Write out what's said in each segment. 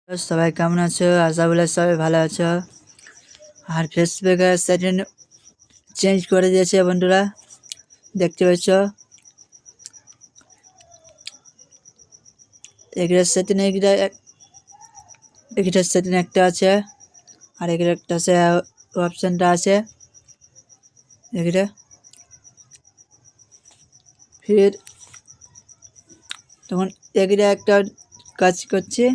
সবাই কেমন আছো? আশা বলে সবাই ভালো আছো। আর ফেসবুকের সেটিং চেঞ্জ করে দিয়েছে বন্ধুরা, দেখতে পাচ্ছ। এগুলোর সেটিং এগুলোর সেটিং একটা আছে, আর এগুলো একটা আছে অপশানটা আছে এগুলো। ফির তখন এগুলো একটা কাজ করছি,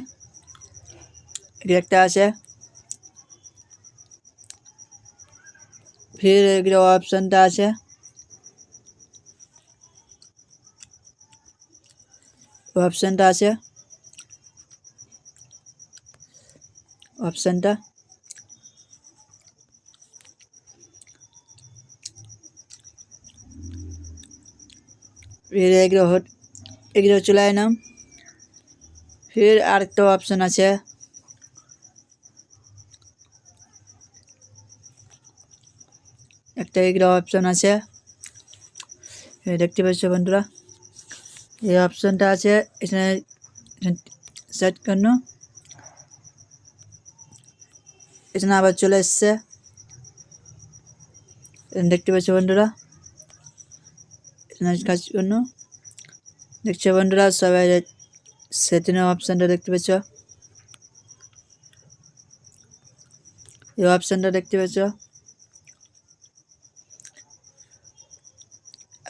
এগুলো একটা আছে। फिर एग्रो ऑप्शनটা আছে, অপশনটা আছে, অপশনটা फिर এগ্রো চলে এলাম। फिर আরেকটা অপশন আছে, একটা এগ্রো অপশন আছে, দেখতে পাচ্ছ বন্ধুরা। এই অপশনটা আছে, এখানে সেট করুন। এখানে আবার চলে এসছে, দেখতে পাচ্ছ বন্ধুরা। এখানে কাজ করুন, দেখছো বন্ধুরা সবাই সেটিংয়ের অপশনটা দেখতে পাচ্ছ, এই অপশনটা দেখতে পাচ্ছ।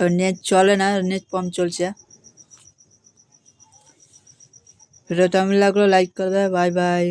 আর নেট চলে না, নেট কম চলছে। ভিডিওটা কেমন লাগলো লাইক করবে। Bye bye.